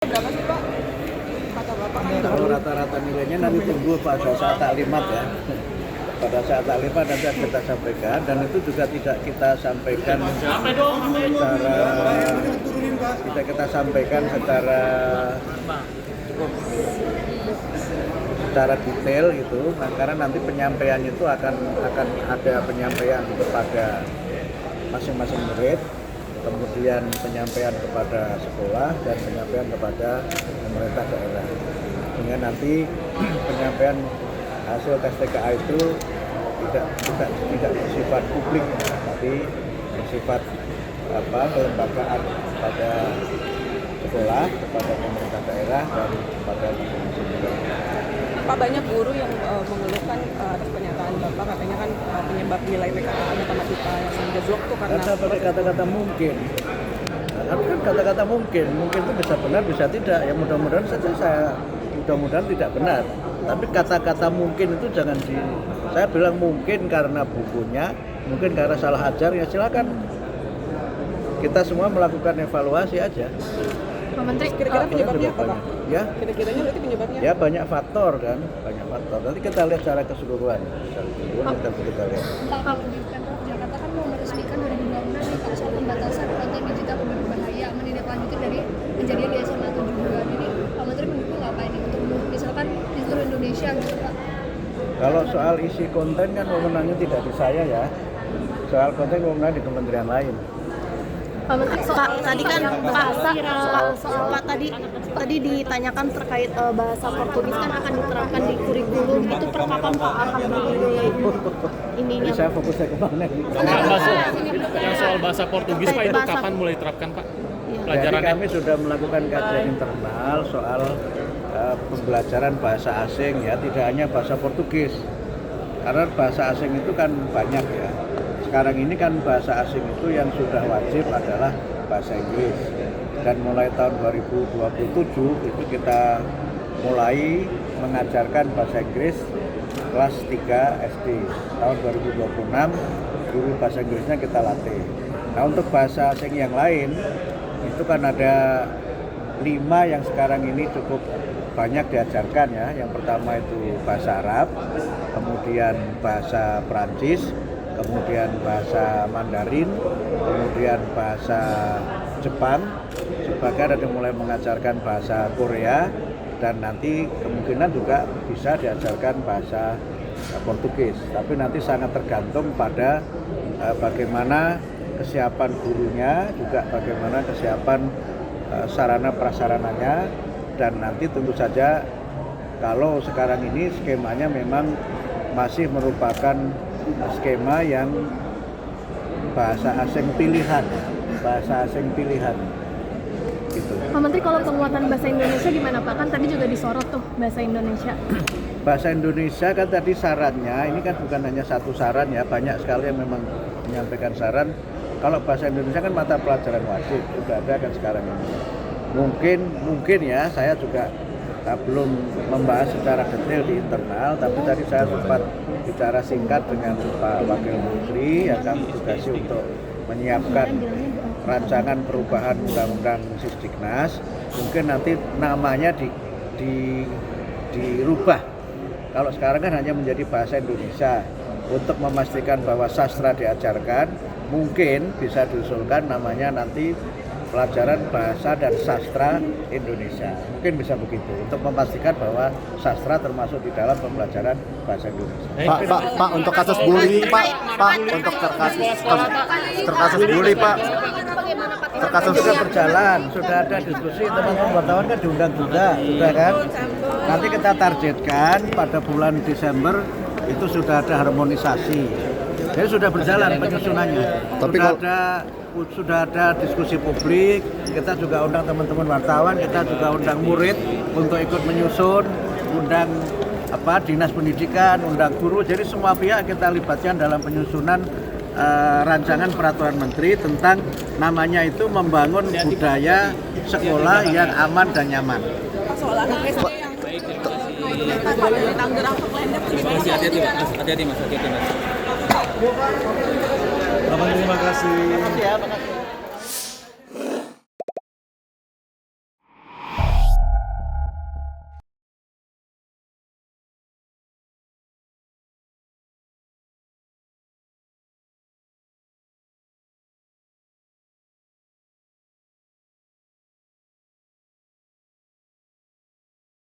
Berapa sih Pak? Kata Bapak kan Kalau rata-rata nilainya nanti tunggu pada saat taklimat ya. Pada saat taklimat nanti akan kita sampaikan, dan itu juga tidak kita sampaikan secara detail gitu. Nah, karena nanti penyampaian itu akan ada penyampaian kepada masing-masing murid, kemudian penyampaian kepada sekolah, dan penyampaian kepada pemerintah daerah. Sehingga nanti penyampaian hasil tes TKA itu tidak bersifat publik, tapi bersifat kelembagaan pada sekolah, kepada pemerintah daerah, dan kepada masing-masing murid. Pak, banyak guru yang mengeluhkan atas pernyataan Bapak, katanya kan penyebab nilai PKA matematika yang anjlok tuh karena pakai kata-kata mungkin. Nah, kan kata-kata mungkin itu bisa benar, bisa tidak. Ya mudah-mudahan tidak benar. Tapi kata-kata mungkin itu jangan saya bilang mungkin karena bukunya, mungkin karena salah ajar, ya silakan. Kita semua melakukan evaluasi aja. Pak Menteri, kira-kira penyebabnya apa, Pak? Ya? Kira-kiranya berarti penyebabnya? Ya banyak faktor kan, banyak faktor. Nanti kita lihat secara keseluruhan. Kita lihat. Pak, Jakarta kan mau meresmikan 2026 nih Pak soal pembatasan konten digital berbahaya, menindaklanjuti dari kejadian di SMA 72 ini. Pak Menteri mendukung apa ini untuk misalkan di seluruh Indonesia gitu Pak? Kalau soal isi konten kan wewenangnya tidak di saya ya. Soal konten wewenang di kementerian lain. Pak Menteri, tadi kan Pak tadi ditanyakan terkait bahasa Portugis kan akan diterapkan di kurikulum, itu per kapan Pak akan Jadi saya fokusnya ke mana? Yang soal bahasa Portugis Pak, itu kapan mulai diterapkan Pak? Jadi kami sudah melakukan kajian internal soal pembelajaran bahasa asing ya, tidak hanya bahasa Portugis. Karena bahasa asing itu kan banyak ya. Sekarang ini kan bahasa asing itu yang sudah wajib adalah bahasa Inggris. Dan mulai tahun 2027 itu kita mulai mengajarkan bahasa Inggris kelas 3 SD. Tahun 2026 guru bahasa Inggrisnya kita latih. Nah, untuk bahasa asing yang lain itu kan ada 5 yang sekarang ini cukup banyak diajarkan ya. Yang pertama itu bahasa Arab, kemudian bahasa Perancis, kemudian bahasa Mandarin, kemudian bahasa Jepang, sebagian ada mulai mengajarkan bahasa Korea, dan nanti kemungkinan juga bisa diajarkan bahasa Portugis. Tapi nanti sangat tergantung pada bagaimana kesiapan gurunya, juga bagaimana kesiapan sarana prasarananya, dan nanti tentu saja kalau sekarang ini skemanya memang masih merupakan skema yang bahasa asing pilihan gitu. Pak Menteri, kalau penguatan bahasa Indonesia gimana Pak? Kan tadi juga disorot tuh bahasa Indonesia. Bahasa Indonesia kan tadi syaratnya, ini kan bukan hanya satu saran ya, banyak sekali yang memang menyampaikan saran. Kalau bahasa Indonesia kan mata pelajaran wajib, sudah ada kan sekarang ini. Mungkin ya, saya juga belum membahas secara detail di internal, tapi tadi saya sempat bicara singkat dengan Pak Wakil Menteri yang kami tugasi untuk menyiapkan rancangan perubahan Undang-Undang Sisdiknas. Mungkin nanti namanya dirubah. Kalau sekarang kan hanya menjadi bahasa Indonesia. Untuk memastikan bahwa sastra diajarkan, mungkin bisa diusulkan namanya nanti pelajaran bahasa dan sastra Indonesia. Mungkin bisa begitu untuk memastikan bahwa sastra termasuk di dalam pembelajaran bahasa Indonesia. Pak, untuk kasus bullying, Pak, untuk terkasus bully, Pak. Terkasus sudah berjalan, sudah ada diskusi, teman-teman wartawan kan diundang juga, sudah kan? Nanti kita targetkan pada bulan Desember itu sudah ada harmonisasi. Jadi sudah berjalan penyusunannya. Sudah ada diskusi publik, kita juga undang teman-teman wartawan, kita juga undang murid untuk ikut menyusun, undang dinas pendidikan, undang guru. Jadi semua pihak kita libatkan dalam penyusunan rancangan peraturan menteri tentang namanya itu membangun budaya sekolah yang aman dan nyaman. Hati-hati Mas. Terima kasih. Terima kasih ya.